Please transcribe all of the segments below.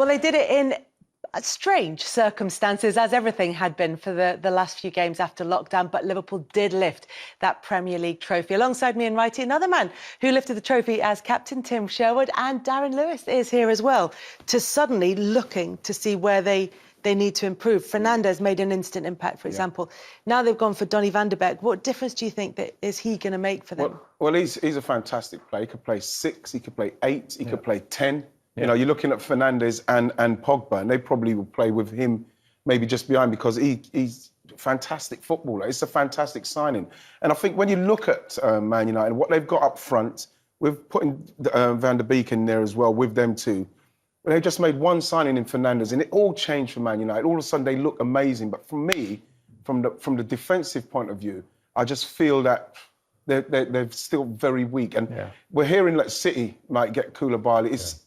Well, they did it in strange circumstances, as everything had been for the last few games after lockdown, but Liverpool did lift that Premier League trophy. Alongside me and Wright, another man who lifted the trophy as captain, Tim Sherwood, and Darren Lewis is here as well, to suddenly looking to see where they need to improve. Fernandes made an instant impact, for example. Now they've gone for Donny van de Beek. What difference do you think that is he going to make for them? Well, he's a fantastic player. He could play 6, he could play 8, he could play 10. You know, you're looking at Fernandes and Pogba, and they probably will play with him maybe just behind, because he's a fantastic footballer. It's a fantastic signing. And I think when you look at Man United, what they've got up front, with putting Van der Beek in there as well, with them too, they just made one signing in Fernandes, and it all changed for Man United. All of a sudden, they look amazing. But for me, from the defensive point of view, I just feel that they're still very weak. And we're hearing that City might get Koulibaly.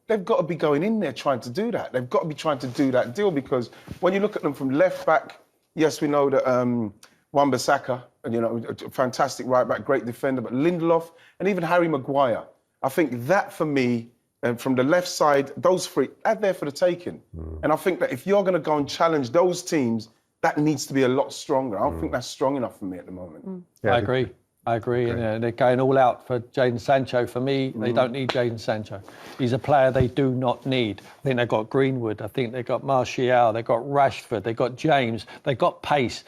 They've got to be going in there trying to do that. They've got to be trying to do that deal, because when you look at them from left back, yes, we know that Wan-Bissaka, you know, a fantastic right back, great defender, but Lindelof and even Harry Maguire, I think that for me, and from the left side, those three, they're there for the taking. And I think that if you're going to go and challenge those teams, that needs to be a lot stronger. I don't think that's strong enough for me at the moment. Yeah, I agree. And they're going all out for Jadon Sancho. For me, they don't need Jadon Sancho. He's a player they do not need. I think they've got Greenwood. I think they've got Martial. They've got Rashford. They've got James. They've got pace.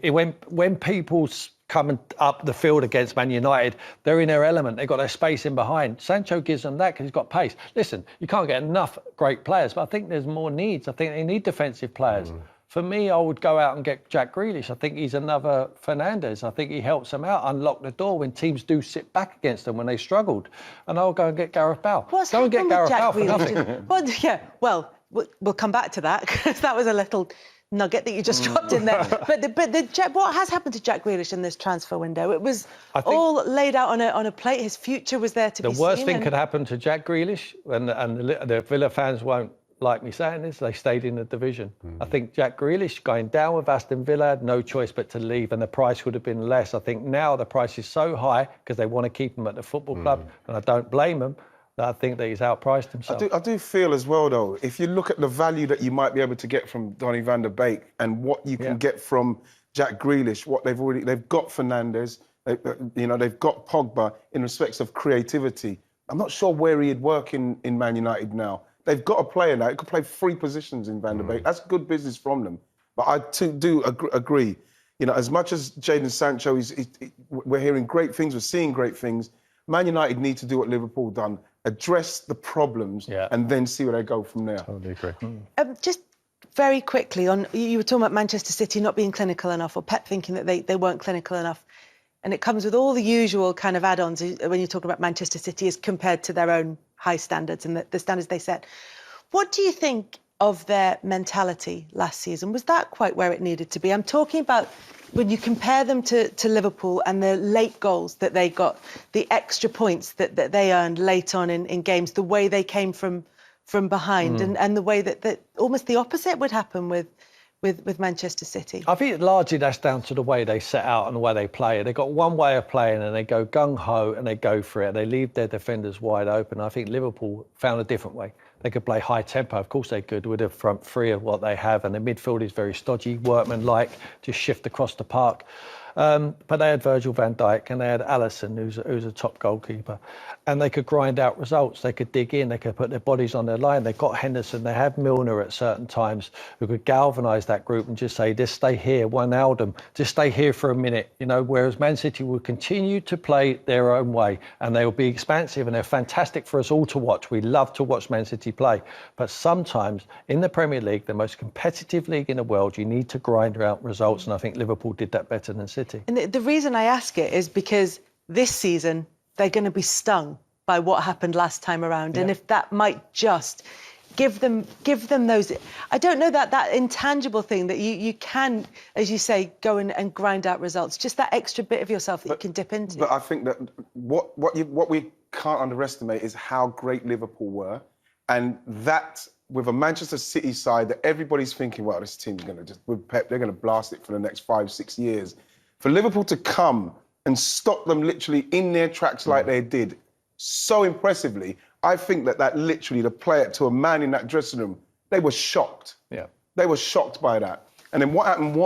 When people coming up the field against Man United, they're in their element. They've got their space in behind. Sancho gives them that because he's got pace. Listen, you can't get enough great players, but I think there's more needs. I think they need defensive players. For me, I would go out and get Jack Grealish. I think he's another Fernandes. I think he helps them out, unlock the door when teams do sit back against them when they struggled. And I'll go and get Gareth Bale. Go and get Gareth Bale for nothing. Well, we'll come back to that, because that was a little nugget that you just dropped in there. But what has happened to Jack Grealish in this transfer window? It was all laid out on a plate. His future was there to be seen. The worst thing could happen to Jack Grealish, and the Villa fans won't like me saying this, they stayed in the division. I think Jack Grealish going down with Aston Villa had no choice but to leave, and the price would have been less. I think now the price is so high because they want to keep him at the football club, and I don't blame them. I think that he's outpriced himself. I do feel as well, though, if you look at the value that you might be able to get from Donny van der Beek and what you can get from Jack Grealish, what they've got Fernandes, they've got Pogba in respects of creativity. I'm not sure where he'd work in Man United now. They've got a player now. He could play 3 positions in Van der Beek. That's good business from them. But I too do agree. You know, as much as Jadon Sancho, we're hearing great things, we're seeing great things. Man United need to do what Liverpool done, address the problems, and then see where they go from there. Totally agree. Just very quickly, you were talking about Manchester City not being clinical enough, or Pep thinking that they weren't clinical enough. And it comes with all the usual kind of add-ons when you talk about Manchester City as compared to their own high standards and the standards they set. What do you think of their mentality last season? Was that quite where it needed to be? I'm talking about when you compare them to Liverpool and the late goals that they got, the extra points that they earned late on in games, the way they came from behind, and the way that almost the opposite would happen with Manchester City. I think largely that's down to the way they set out and the way they play. They've got one way of playing and they go gung-ho and they go for it. They leave their defenders wide open. I think Liverpool found a different way. They could play high tempo. Of course they could with the front three of what they have. And the midfield is very stodgy, workman-like, just shift across the park. But they had Virgil van Dijk and they had Alisson, who's a top goalkeeper. And they could grind out results. They could dig in. They could put their bodies on their line. They've got Henderson. They have Milner at certain times who could galvanise that group and just say, just stay here, Wijnaldum, just stay here for a minute. You know, whereas Man City will continue to play their own way and they will be expansive and they're fantastic for us all to watch. We love to watch Man City play. But sometimes in the Premier League, the most competitive league in the world, you need to grind out results. And I think Liverpool did that better than City. And the reason I ask it is because this season, they're going to be stung by what happened last time around. And if that might just give them those, I don't know, that intangible thing that you can, as you say, go and grind out results, just that extra bit of yourself that you can dip into. But I think that what we can't underestimate is how great Liverpool were, and that with a Manchester City side that everybody's thinking, well, this team's going to just, with Pep, they're going to blast it for the next 5-6 years. For Liverpool to come and stop them literally in their tracks like they did so impressively, I think that literally, the player, to a man in that dressing room, they were shocked. Yeah. They were shocked by that. And then what happened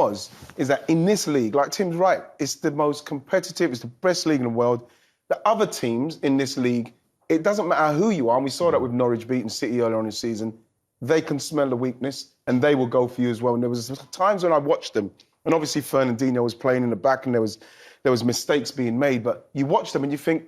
is that in this league, like Tim's right, it's the most competitive, it's the best league in the world. The other teams in this league, it doesn't matter who you are, and we saw that with Norwich beating City earlier on in the season, they can smell the weakness and they will go for you as well. And there was times when I watched them, and obviously Fernandinho was playing in the back and there was mistakes being made, but you watch them and you think,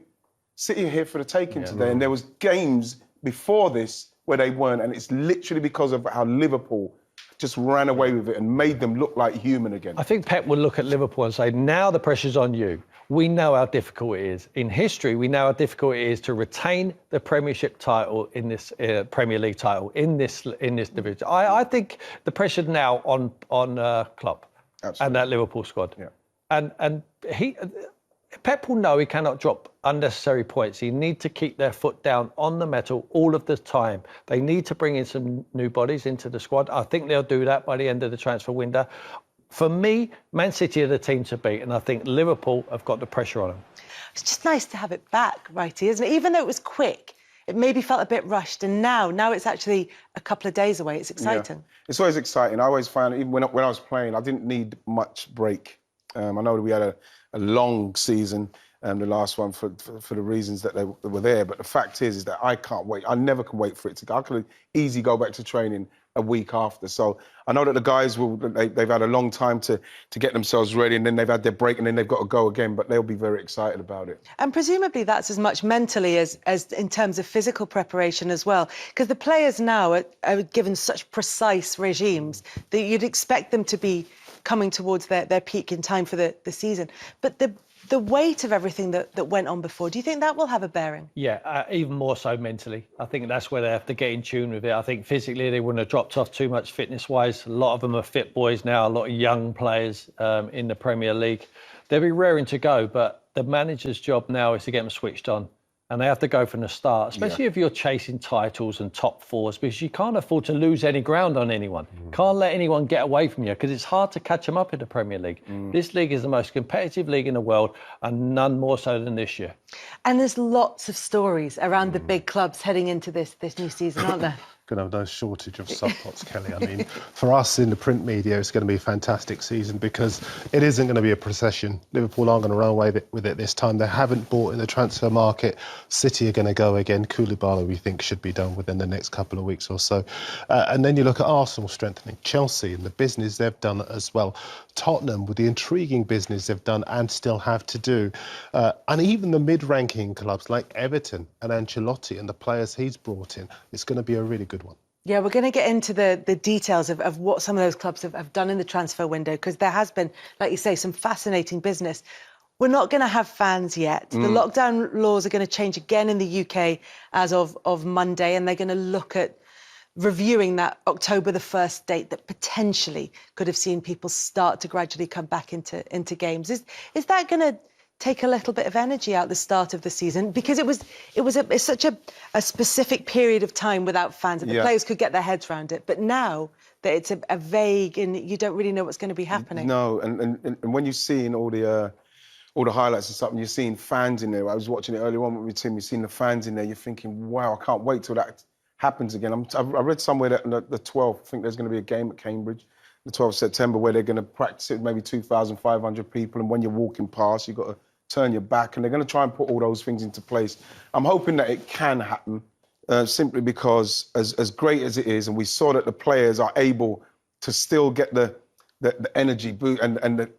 City are here for the taking today. And there was games before this where they weren't, and it's literally because of how Liverpool just ran away with it and made them look like human again. I think Pep will look at Liverpool and say, now the pressure's on you. We know how difficult it is. In history, we know how difficult it is to retain the Premiership title in this Premier League title in this division. I think the pressure now on Klopp and that Liverpool squad. Yeah. And Pep will know he cannot drop unnecessary points. He need to keep their foot down on the metal all of the time. They need to bring in some new bodies into the squad. I think they'll do that by the end of the transfer window. For me, Man City are the team to beat, and I think Liverpool have got the pressure on them. It's just nice to have it back, Wrighty, isn't it? Even though it was quick, it maybe felt a bit rushed, and now it's actually a couple of days away. It's exciting. Yeah. It's always exciting. I always found, even when I was playing, I didn't need much break. I know that we had a long season, the last one, for the reasons that they were there. But the fact is that I can't wait. I never can wait for it to go. I could easily go back to training a week after. So I know that the guys they've had a long time to get themselves ready, and then they've had their break, and then they've got to go again. But they'll be very excited about it. And presumably that's as much mentally as in terms of physical preparation as well. Because the players now are given such precise regimes that you'd expect them to be coming towards their peak in time for the season. But the weight of everything that went on before, do you think that will have a bearing? Yeah, even more so mentally. I think that's where they have to get in tune with it. I think physically they wouldn't have dropped off too much fitness-wise. A lot of them are fit boys now, a lot of young players in the Premier League. They'll be raring to go, but the manager's job now is to get them switched on. And they have to go from the start, especially if you're chasing titles and top fours, because you can't afford to lose any ground on anyone. Can't let anyone get away from you, because it's hard to catch them up in the Premier League. This league is the most competitive league in the world, and none more so than this year. And there's lots of stories around the big clubs heading into this new season, aren't there? Going to have no shortage of subplots, Kelly. I mean, for us in the print media, it's going to be a fantastic season because it isn't going to be a procession. Liverpool aren't going to run away with it this time. They haven't bought in the transfer market. City are going to go again. Koulibaly, we think, should be done within the next couple of weeks or so. And then you look at Arsenal strengthening, Chelsea and the business they've done as well. Tottenham with the intriguing business they've done and still have to do. And even the mid-ranking clubs like Everton and Ancelotti and the players he's brought in. It's going to be a really good one. Yeah, we're going to get into the details of what some of those clubs have done in the transfer window, because there has been, like you say, some fascinating business. We're not going to have fans yet. The lockdown laws are going to change again in the UK as of Monday, and they're going to look at reviewing that October the 1st date that potentially could have seen people start to gradually come back into games. Is that going to take a little bit of energy out the start of the season, because it's such a specific period of time without fans, and the players could get their heads around it. But now that it's a vague and you don't really know what's going to be happening. No, and when you see in all the highlights and stuff, and you're seeing fans in there. I was watching it earlier on with Tim. You're seeing the fans in there. You're thinking, wow, I can't wait till that happens again. I read somewhere that the 12th, I think there's going to be a game at Cambridge, the 12th of September, where they're going to practice it with maybe 2,500 people, and when you're walking past, you've got to turn your back, and they're going to try and put all those things into place. I'm hoping that it can happen, simply because as great as it is, and we saw that the players are able to still get the energy boot and the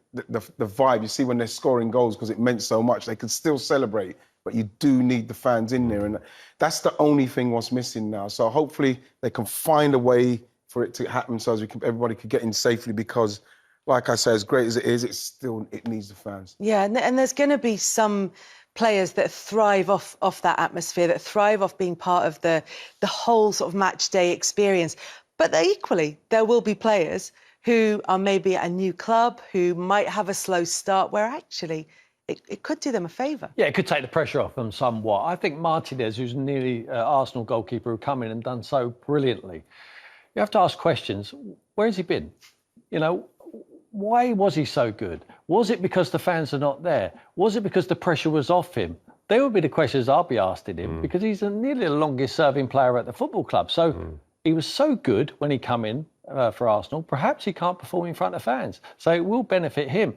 vibe. You see when they're scoring goals, because it meant so much, they can still celebrate, but you do need the fans in there, and that's the only thing what's missing now. So hopefully they can find a way for it to happen so everybody could get in safely, because like I say, as great as it is, it needs the fans. Yeah, and there's going to be some players that thrive off that atmosphere, that thrive off being part of the whole sort of match day experience. But equally, there will be players who are maybe at a new club, who might have a slow start, where actually it could do them a favour. Yeah, it could take the pressure off them somewhat. I think Martinez, who's nearly Arsenal goalkeeper, who come in and done so brilliantly, you have to ask questions. Where has he been? You know, why was he so good? Was it because the fans are not there? Was it because the pressure was off him? they would be the questions I'll be asking him, because he's nearly the longest serving player at the football club. So he was so good when he come in for Arsenal. Perhaps he can't perform in front of fans. So it will benefit him.